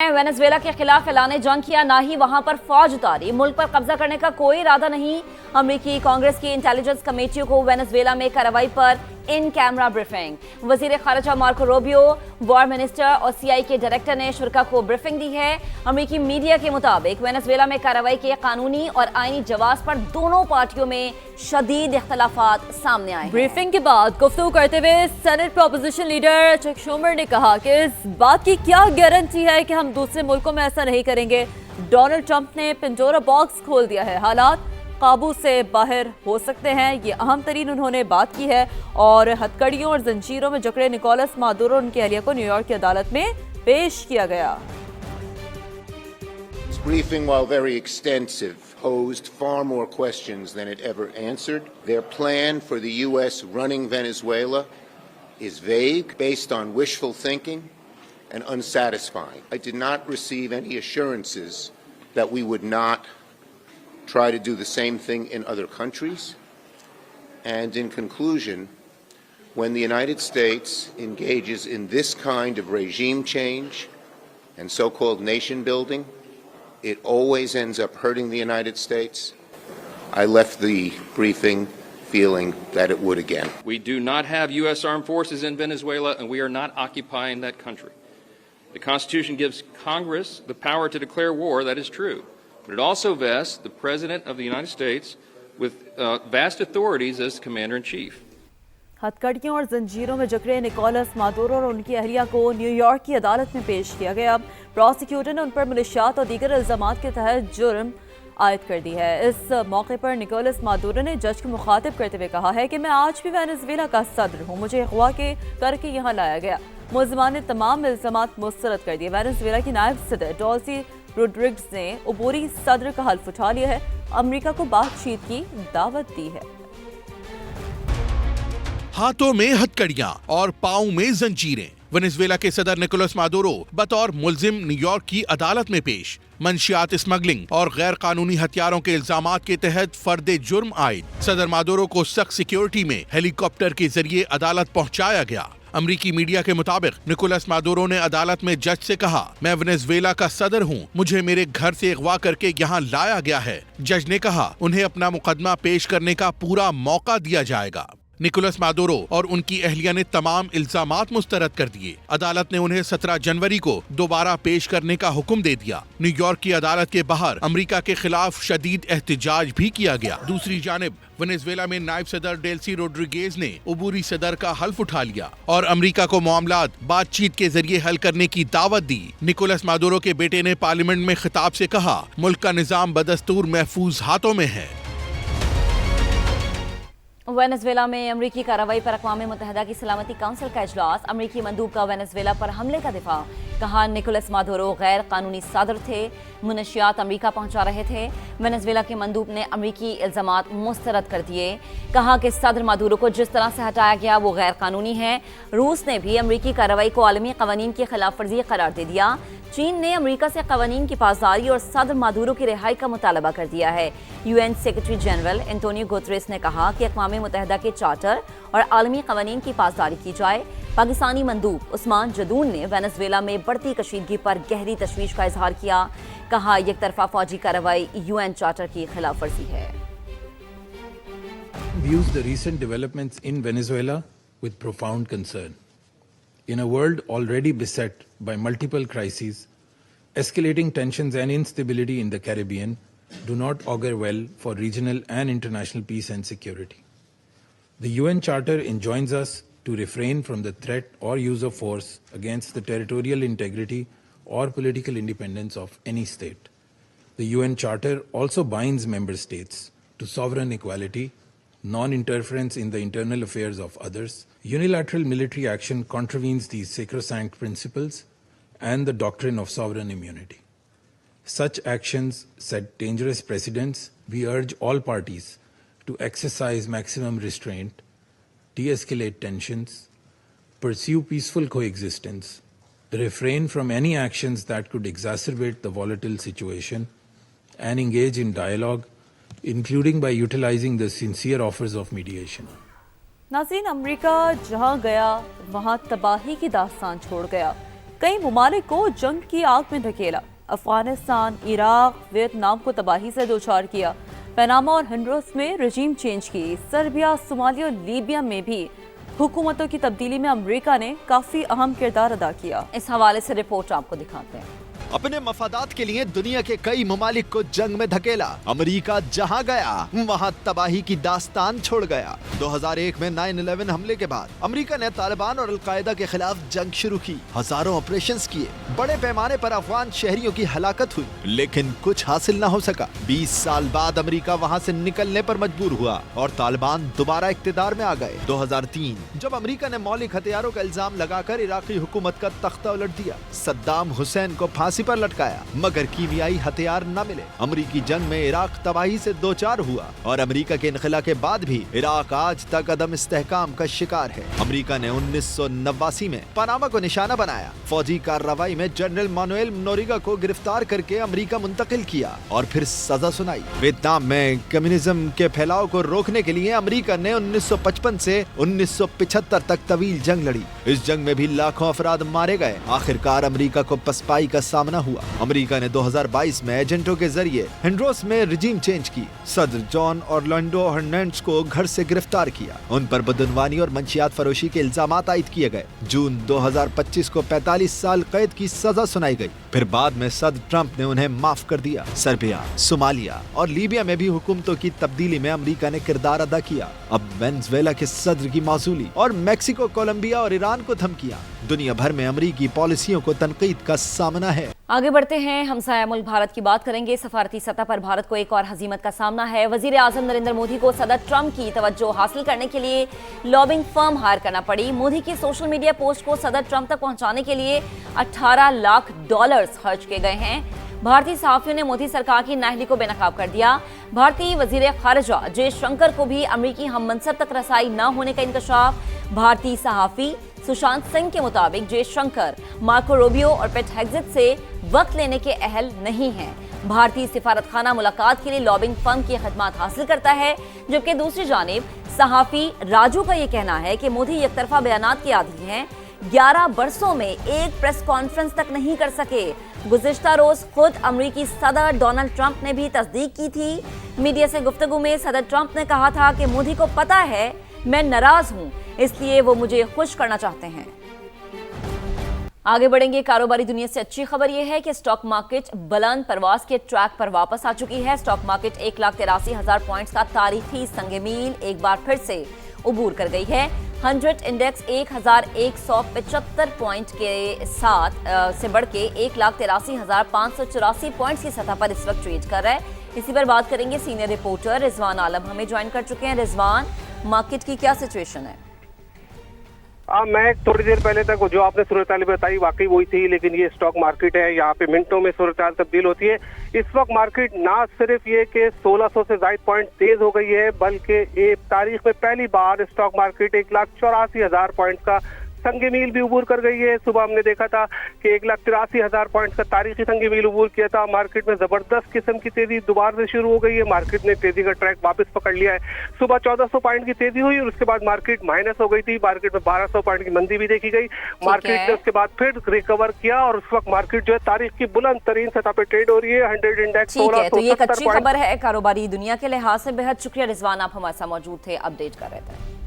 Venezuela के खिलाफ ऐलान जंग किया, ना ही वहां पर फौज उतारी। मुल्क पर कब्जा करने का कोई इरादा नहीं। अमेरिकी कांग्रेस की इंटेलिजेंस कमेटी को वेनेजुएला में कार्रवाई पर इन कैमरा ब्रीफिंग। वजीर खारजा मार्को रूबियो, वॉर मिनिस्टर और सीआई के डायरेक्टर ने शुरा को ब्रीफिंग दी है। अमेरिकी मीडिया के मुताबिक वेनेजुएला में कार्रवाई के कानूनी और आईनी जवाब पर दोनों पार्टियों में शदीद इख्तलाफात सामने आए। ब्रीफिंग के बाद गुफ्तगू करते हुए senate proposition leader Chuck Schumer ने कहा कि इस बात की क्या गारंटी है कि हम दूसरे मुल्कों में ऐसा नहीं करेंगे। डोनाल्ड ट्रंप ने पेंडोरा बॉक्स खोल दिया है, हालात काबू से बाहर हो सकते हैं, ये अहम तरीन उन्होंने बात की है। और हथकड़ियों और जंजीरों में जकड़े निकोलस मादुरो और उनकी अहलिया को न्यूयॉर्क की अदालत में पेश किया गया। This briefing, while very extensive, posed far more questions than it ever answered. Their plan for the U.S. running Venezuela is vague, based on wishful thinking, and unsatisfying. I did not receive any assurances that we would not try to do the same thing in other countries. And in conclusion, when the United States engages in this kind of regime change and so-called nation building, it always ends up hurting the United States. I left the briefing feeling that it would again. We do not have U.S. armed forces in Venezuela, and we are not occupying that country. The Constitution gives Congress the power to declare war, that is true. But it also vests the President of the United States with vast authorities as Commander-in-Chief. हथकड़ियों और जंजीरों में जकड़े Nicolas Maduro और उनकी अहलिया को New York की अदालत में पेश किया गया। प्रोसिक्यूटर ने उन पर मिलिशियात और दीगर इल्जामात के तहत जुर्म आयद कर दी है। इस मौके पर निकोलस मादुरो ने जज को मुखातिब करते हुए कहा है कि मैं आज भी वेनेजुएला का सदर हूँ, मुझे अगवा के करके यहाँ लाया गया। मुलजमान ने तमाम इल्जामात मुस्तरद कर दिए। वेनेजुएला की नायब सदर डॉल्सी रोड्रिग्स ने अबूरी सदर का हल्फ उठा लिया है, अमेरिका को बातचीत की दावत दी है। हाथों में हथकड़ियां और पांव में जंजीरें, वेनेजुएला के सदर निकोलस मादुरो बतौर मुल्जिम न्यूयॉर्क की अदालत में पेश। मंशियात स्मगलिंग और गैर कानूनी हथियारों के इल्जामात के तहत फर्द जुर्म आयद। सदर मादुरो को सख्त सिक्योरिटी में हेलीकॉप्टर के जरिए अदालत पहुंचाया गया। अमरीकी मीडिया के मुताबिक निकोलस मादुरो ने अदालत में जज से कहा, मैं वेनेजुएला का सदर हूं, मुझे मेरे घर से अगवा करके यहां लाया गया है। जज ने कहा उन्हें अपना मुकदमा पेश करने का पूरा मौका दिया जाएगा। निकोलस मादुरो और उनकी अहलिया ने तमाम इल्जामात मुस्तरद कर दिए। अदालत ने उन्हें 17 जनवरी को दोबारा पेश करने का हुक्म दे दिया। न्यूयॉर्क की अदालत के बाहर अमेरिका के खिलाफ शदीद एहतजाज भी किया गया। दूसरी जानिब वेनेजुएला में नायब सदर डेल्सी रोड्रिगेज ने अबूरी सदर का हल्फ उठा लिया और अमेरिका को मामलात बातचीत के जरिए हल करने की दावत दी। निकोलस मादुरो के बेटे ने पार्लियामेंट में खिताब से कहा, मुल्क का निजाम बदस्तूर महफूज हाथों में है। वेनेजुएला में अमरीकी कार्रवाई पर अक़वाम मुत्तहिदा की सलामती काउंसिल का इजलास। अमरीकी मंदूब का वेनेजुएला पर हमले का दिफा। कहा निकोलस मादुरो गैर कानूनी सदर थे, मुनशियात अमरीका पहुंचा रहे थे। वेनेजुएला के मंदूब ने अमरीकी इल्जामात मुस्तरद कर दिए। कहा कि सदर मादुरो को जिस तरह से हटाया गया वो गैर कानूनी है। रूस ने भी अमरीकी कार्रवाई को आलमी कवानीन की खिलाफ वर्जी करार दे दिया। चीन ने अमेरिका से कवानीन की पासदारी और सदर मादुरो की रिहाई का मुतालबा कर दिया है। UN secretary general Antonio Guterres ने कहा कि अक़वाम मुत्तहिदा के चार्टर और आलमी कवानीन की पासदारी की जाए। पाकिस्तानी मंदूब उस्मान जदून ने वेनेजुएला में बढ़ती कशीदगी पर गहरी तशवीश का इजहार किया। कहा एक तरफा फौजी कार्रवाई यूएन चार्टर की खिलाफ वर्जी है। Views the recent developments in Venezuela with profound concern. In a world already beset by multiple crises, escalating tensions and instability in the Caribbean do not augur well for regional and international peace and security. The UN Charter enjoins us to refrain from the threat or use of force against the territorial integrity or political independence of any state. The UN Charter also binds member states to sovereign equality, non-interference in the internal affairs of others. Unilateral military action contravenes these sacrosanct principles and the doctrine of sovereign immunity. Such actions set dangerous precedents. We urge all parties to exercise maximum restraint, de-escalate tensions, pursue peaceful coexistence, refrain from any actions that could exacerbate the volatile situation, and engage in dialogue, including by utilizing the sincere offers of mediation. नाज़रीन, America जहां गया वहां तबाही की दास्तान छोड़ गया। कई ममालिक को जंग की आग में धकेला। अफगानिस्तान, इराक, वियतनाम को तबाही से दोचार किया। पनामा और होंडुरस में रजीम चेंज की। सर्बिया, सोमालिया और लीबिया में भी हुकूमतों की तब्दीली में अमेरिका ने काफी अहम किरदार अदा किया। इस हवाले से रिपोर्ट आपको दिखाते हैं। अपने मफादात के लिए दुनिया के कई ममालिक को जंग में धकेला। अमेरिका जहां गया वहां तबाही की दास्तान छोड़ गया। 2001 में 9/11 हमले के बाद अमेरिका ने तालिबान और अलकायदा के खिलाफ जंग शुरू की। हजारों ऑपरेशंस किए, बड़े पैमाने पर अफगान शहरियों की हलाकत हुई, लेकिन कुछ हासिल न हो सका। 20 साल बाद अमेरिका वहां से निकलने पर मजबूर हुआ और तालिबान दोबारा इख्तिदार में आ गए। 2003 जब अमेरिका ने मौलिक हथियारों का इल्जाम लगाकर इराकी हुकूमत का तख्ता उलट दिया, सद्दाम हुसैन को फांसी पर लटकाया, मगर कीमियाई हथियार न मिले। अमेरिकी जंग में इराक तबाही से दोचार हुआ और अमेरिका के इनखला के बाद भी इराक आज तक अदम इस्तेहकाम का शिकार है। अमेरिका ने 1989 में पनामा को निशाना बनाया। फौजी कार्रवाई में जनरल मानुएल नोरिगा को गिरफ्तार करके अमेरिका मुंतकिल किया और फिर सजा सुनाई। वियतनाम में कम्युनिज्म के फैलाव को रोकने के लिए अमेरिका ने 1955 से 1975 तक तवील जंग लड़ी। इस जंग में भी लाखों अफराद मारे गए। आखिरकार अमेरिका को पसपाई का सामना हुआ। अमेरिका ने 2022 में एजेंटों के जरिए होंडुरस में रजीम चेंज की। सदर जॉन ऑरलैंडो हर्नांडेज को घर से गिरफ्तार किया। उन पर बदनवानी और मंशियात फरोशी के इल्जामात आयद किए गए। जून 2025 को 45 साल कैद की सजा सुनाई गई। फिर बाद में सदर ट्रंप ने उन्हें माफ कर दिया। सर्बिया, सोमालिया और लीबिया में भी हुकूमतों की तब्दीली में अमेरिका ने किरदार अदा किया। अब वेनेजुएला के सदर की मौसूली और मेक्सिको, कोलंबिया और ईरान को धमकियां। दुनिया भर में अमेरिकी पॉलिसियों को तनकीद का सामना है। आगे बढ़ते हैं, हमसाया मुल्क भारत की बात करेंगे। सफारती सतह पर भारत को एक और हजीमत का सामना है। वजीर आजम नरेंद्र मोदी को सदर ट्रंप की तवज्जो हासिल करने के लिए लॉबिंग फर्म हायर करना पड़ी। मोदी की सोशल मीडिया पोस्ट को सदर ट्रंप तक पहुंचाने के लिए $18 लाख खर्च किए गए हैं। भारतीय सहाफियों ने मोदी सरकार की नाअहली को बेनकाब कर दिया। भारतीय वजीर खारजा जयशंकर को भी अमेरिकी हम मनसब तक रसाई न होने का इंकशाफ। भारतीय सहाफी सुशांत सिंह के मुताबिक जयशंकर मार्को रूबियो और पेट हेग्सेथ से वक्त लेने के अहल नहीं हैं। भारतीय सिफारतखाना मुलाकात के लिए लॉबिंग फर्म की खदमात हासिल करता है, जबकि दूसरी जानिब सहाफी राजू का यह कहना है कि मोदी एकतरफा बयानात के आदी हैं। 11 बरसों में एक प्रेस कॉन्फ्रेंस तक नहीं कर सके। गुज़िश्ता रोज खुद अमेरिकी सदर डोनाल्ड ट्रंप ने भी तस्दीक की थी। मीडिया से गुफ्तगू में सदर ट्रंप ने कहा था कि मोदी को पता है मैं नाराज हूं, इसलिए वो मुझे खुश करना चाहते हैं। आगे बढ़ेंगे, कारोबारी दुनिया से अच्छी खबर यह है कि स्टॉक मार्केट बुलंद परवास के ट्रैक पर वापस आ चुकी है। स्टॉक मार्केट 1,83,000 पॉइंट्स का तारीखी संग मील एक बार फिर से उबूर कर गई है। 100 इंडेक्स 1,175 पॉइंट के साथ से बढ़ के 1,83,584 पॉइंट्स की सतह पर इस वक्त ट्रेड कर रहा है। इसी पर बात करेंगे, सीनियर रिपोर्टर रिजवान आलम हमें ज्वाइन कर चुके हैं। रिजवान, मार्केट की क्या सिचुएशन है? मैं थोड़ी देर पहले तक जो आपने सूरत हाल बताई वाकई वही थी, लेकिन ये स्टॉक मार्केट है, यहाँ पे मिनटों में सूरत हाल तब्दील होती है। इस वक्त मार्केट ना सिर्फ ये कि 1600 से ज्यादा पॉइंट तेज हो गई है, बल्कि एक तारीख में पहली बार स्टॉक मार्केट 1,84,000 पॉइंट का संग मील भी उबूर कर गई है। सुबह हमने देखा था कि 1,83,000 पॉइंट का तारीखी संग मील उबूर किया था। मार्केट में जबरदस्त किस्म की तेजी दोबारा से शुरू हो गई है। मार्केट ने तेजी का ट्रैक वापस पकड़ लिया है। सुबह 1400 पॉइंट की तेजी हुई और उसके बाद मार्केट माइनस हो गई थी। मार्केट में 1200 पॉइंट की मंदी भी देखी गई। मार्केट ने उसके बाद फिर रिकवर किया और उस वक्त मार्केट जो है तारीख की बुलंद तरीन सतह पे ट्रेड हो रही है। 100 इंडेक्स 1670 तो ये एक अच्छी खबर है कारोबारी दुनिया के लिहाज से। बेहद शुक्रिया रिजवान, आप हमारे साथ मौजूद थे, अपडेट कर रहे थे।